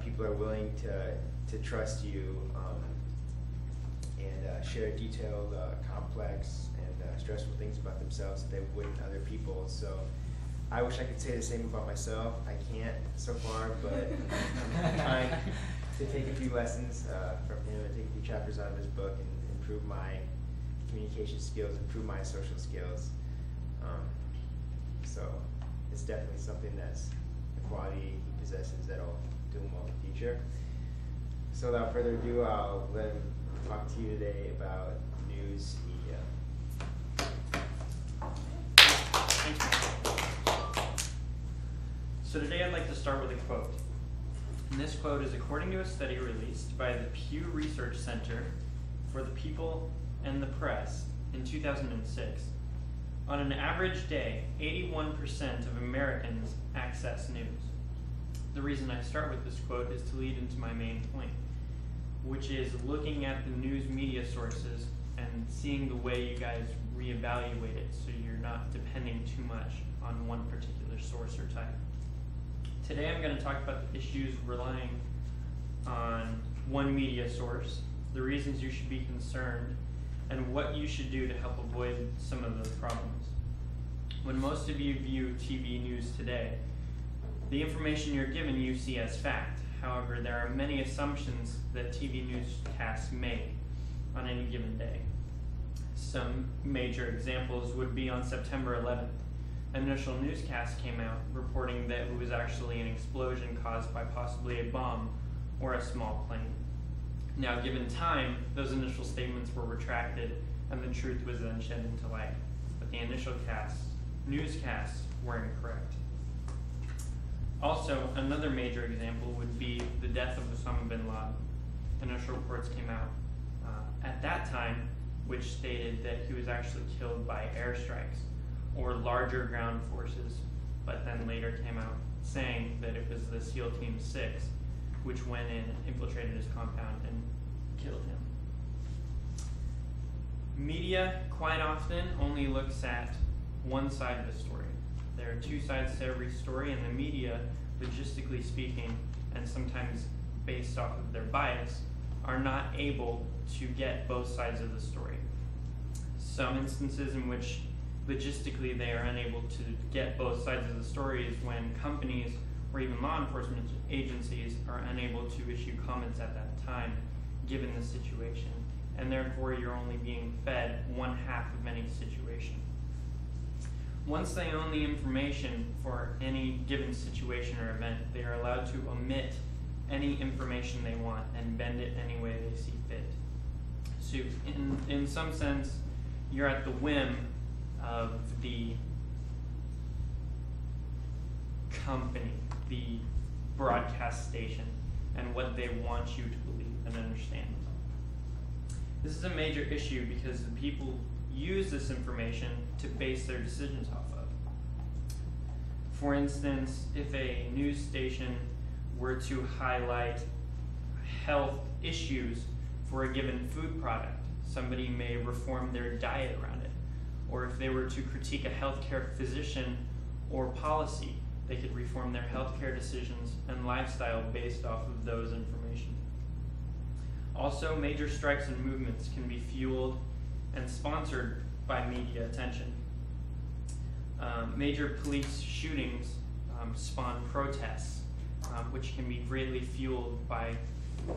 People are willing to trust you and share detailed, complex, and stressful things about themselves that they wouldn't other people. So I wish I could say the same about myself. I can't so far, but I'm trying to take a few lessons from him and take a few chapters out of his book and improve my communication skills, improve my social skills. So it's definitely something that's a quality he possesses that'll do him well in the future. So without further ado, I'll let him talk to you today about news media. So today I'd like to start with a quote. And this quote is according to a study released by the Pew Research Center for the People and the Press in 2006. On an average day, 81% of Americans access news. The reason I start with this quote is to lead into my main point, which is looking at the news media sources and seeing the way you guys reevaluate it so you're not depending too much on one particular source or type. Today I'm going to talk about the issues relying on one media source, the reasons you should be concerned, and what you should do to help avoid some of those problems. When most of you view TV news today, the information you're given you see as fact. However, there are many assumptions that TV newscasts make on any given day. Some major examples would be on September 11th. An initial newscast came out reporting that it was actually an explosion caused by possibly a bomb or a small plane. Now, given time, those initial statements were retracted and the truth was then shed into light. But the initial newscasts were incorrect. Also, another major example would be the death of Osama bin Laden. Initial reports came out at that time which stated that he was actually killed by airstrikes or larger ground forces, but then later came out saying that it was the SEAL Team 6 which went in, infiltrated his compound, and killed him. Media quite often only looks at one side of the story. There are two sides to every story, and the media, logistically speaking, and sometimes based off of their bias, are not able to get both sides of the story. Some instances in which logistically they are unable to get both sides of the story is when companies or even law enforcement agencies are unable to issue comments at that time, given the situation, and therefore you're only being fed one half of any situation. Once they own the information for any given situation or event, they are allowed to omit any information they want and bend it any way they see fit. So in some sense, you're at the whim of the company, the broadcast station, and what they want you to believe and understand. This is a major issue because the people use this information to base their decisions off of. For instance, if a news station were to highlight health issues for a given food product, somebody may reform their diet around it. Or if they were to critique a healthcare physician or policy, they could reform their healthcare decisions and lifestyle based off of those information. Also, major strikes and movements can be fueled and sponsored by media attention. Major police shootings spawn protests, which can be greatly fueled by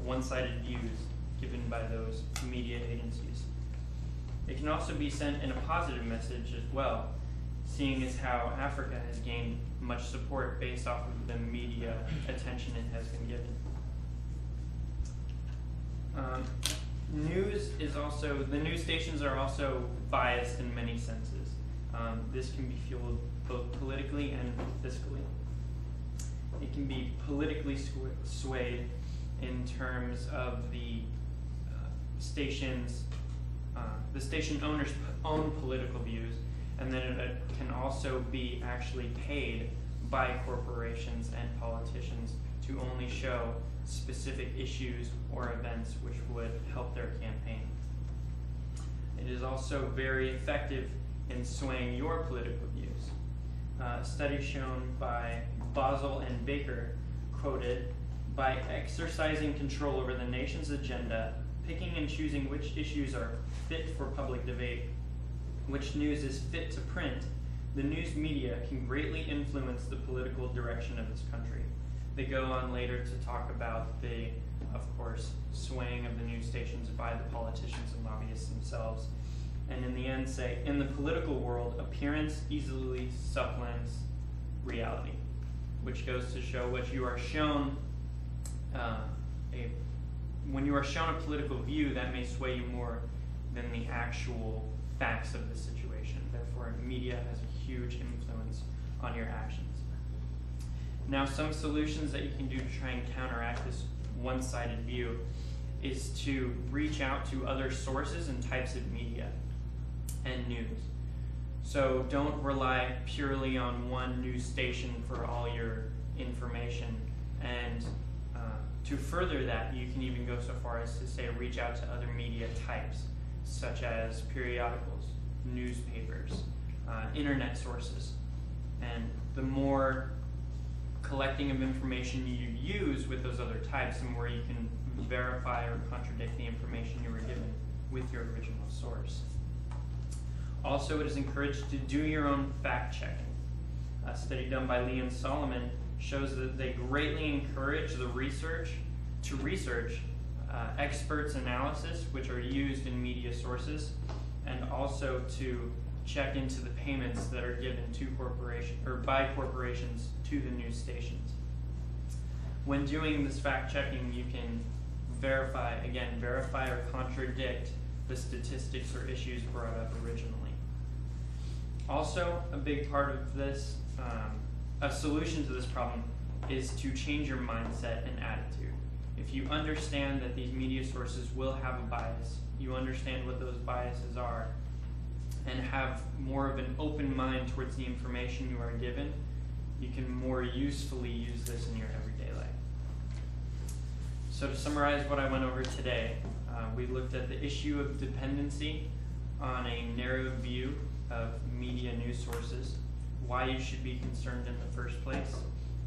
one-sided views given by those media agencies. It can also be sent in a positive message as well, seeing as how Africa has gained much support based off of the media attention it has been given. The news stations are also biased in many senses. This can be fueled both politically and fiscally. It can be politically swayed in terms of the station owners' own political views, and then it can also be actually paid by corporations and politicians to only show specific issues or events which would help their campaign. It is also very effective in swaying your political views. Studies shown by Basel and Baker, quoted by exercising control over the nation's agenda, picking and choosing which issues are fit for public debate, which news is fit to print, the news media can greatly influence the political direction of this country. They go on later to talk about the, of course, swaying of the news stations by the politicians and lobbyists themselves. And in the end say, in the political world, appearance easily supplants reality, which goes to show what you are shown, when you are shown a political view, that may sway you more than the actual facts of the situation. Therefore, media has a huge influence on your actions. Now, some solutions that you can do to try and counteract this one-sided view is to reach out to other sources and types of media and news. So don't rely purely on one news station for all your information. And to further that, you can even go so far as to say reach out to other media types, such as periodicals, newspapers, internet sources. And the more collecting of information you use with those other types, the more you can verify or contradict the information you were given with your original source. Also, it is encouraged to do your own fact-checking. A study done by Lee and Solomon shows that they greatly encourage the research experts' analysis, which are used in media sources, and also to check into the payments that are given to by corporations to the news stations. When doing this fact-checking, you can verify or contradict the statistics or issues brought up originally. Also, a big part of this, a solution to this problem is to change your mindset and attitude. If you understand that these media sources will have a bias, you understand what those biases are, and have more of an open mind towards the information you are given, you can more usefully use this in your everyday life. So to summarize what I went over today, we looked at the issue of dependency on a narrow view of media news sources, why you should be concerned in the first place,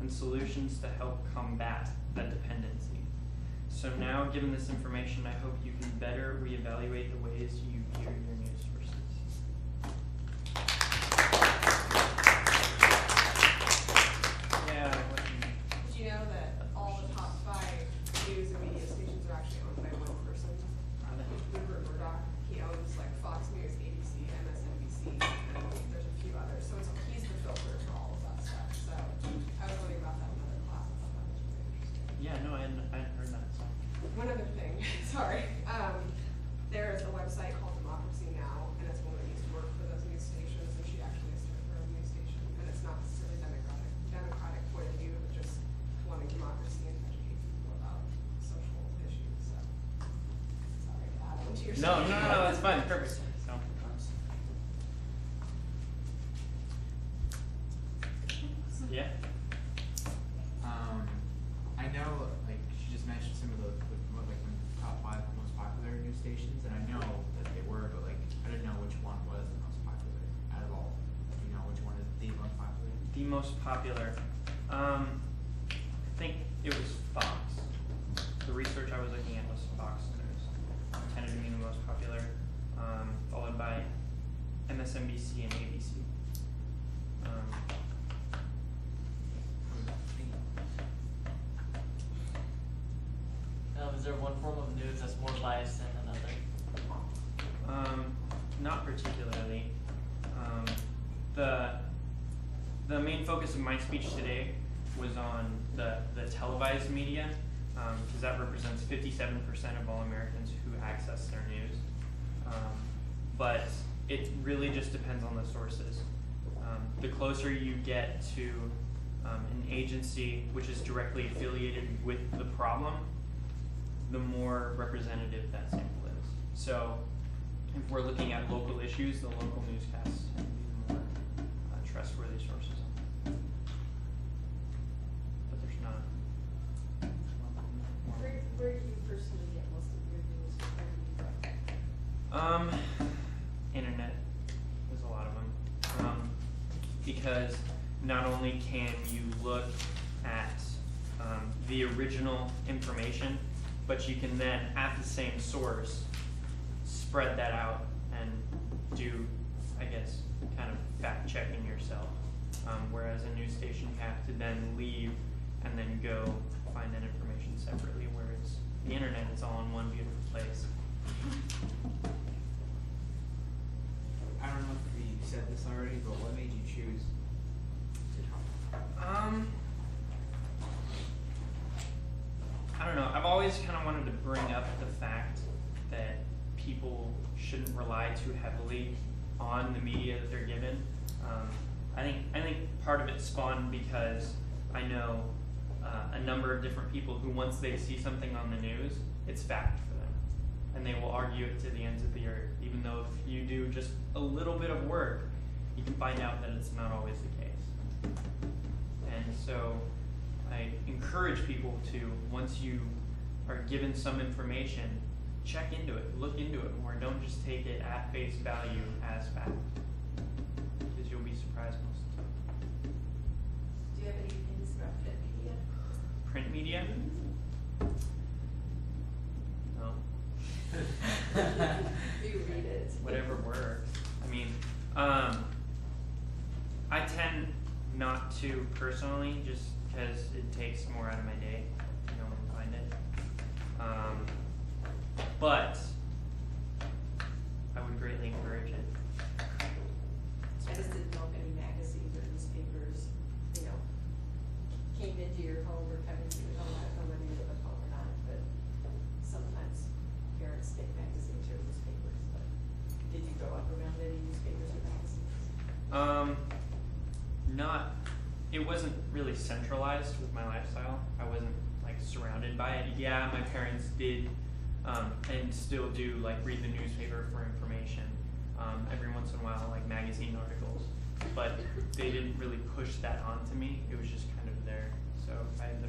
and solutions to help combat that dependency. So now, given this information, I hope you can better reevaluate the ways you view your news sources. Yeah. Did you know that all the top 5 news and media stations are actually owned by one person? Rupert Murdoch. He owns like Fox News, ABC, MSNBC, and there's a few others. So he's the filter for all of that stuff. So I was learning about that in another class. I thought that was really interesting. Yeah, no, I hadn't heard that. So. One other thing, sorry. There is a website called Democracy Now, and it's one that used to work for those news stations, and she actually used to work for a news station. And it's not necessarily democratic point of view, but just wanting democracy and educate people about social issues. So sorry to add on to your No, that's fine. Perfect. So. Yeah. I know, like, she just mentioned some of the top 5 most popular news stations, and I know that they were, but like, I didn't know which one was the most popular out of all. Do you know which one is the most popular? The most popular. I think it was Fox. The research I was looking at was Fox News. Tended to be the most popular, followed by MSNBC and ABC. Is there one form of news that's more biased than another? Not particularly. The main focus of my speech today was on the televised media, because that represents 57% of all Americans who access their news. But it really just depends on the sources. The closer you get to an agency which is directly affiliated with the problem, the more representative that sample is. So if we're looking at local issues, the local newscasts tend to be the more trustworthy sources. But there's not. Where do you personally get most of your news? Internet. There's a lot of them. Because not only can you look at the original information, but you can then, at the same source, spread that out and do, I guess, kind of fact checking yourself. Whereas a news station, you have to then leave and then go find that information separately, whereas the internet is all in one beautiful place. I don't know if you said this already, but what made you choose to talk? I don't know. I've always kind of wanted to bring up the fact that people shouldn't rely too heavily on the media that they're given. I think part of it spawned because I know a number of different people who, once they see something on the news, it's fact for them, and they will argue it to the ends of the earth. Even though if you do just a little bit of work, you can find out that it's not always the case. And so I encourage people to, once you are given some information, check into it, look into it more. Don't just take it at face value as fact, because you'll be surprised most of the time. Do you have any opinions about print media? Print media? No. Do you read it? Whatever works. I mean, I tend not to personally, just because it takes more out of my day to go and find it. But I would greatly encourage it. I just didn't know if any magazines or newspapers, you know, came into your home or come into your home. I don't know whether you live at home or not, but sometimes parents take magazines or newspapers. But did you grow up around any newspapers or magazines? It wasn't really centralized with my lifestyle. I wasn't like surrounded by it. Yeah, my parents did, and still do, like read the newspaper for information. Every once in a while, like magazine articles, but they didn't really push that onto me. It was just kind of there. So I had the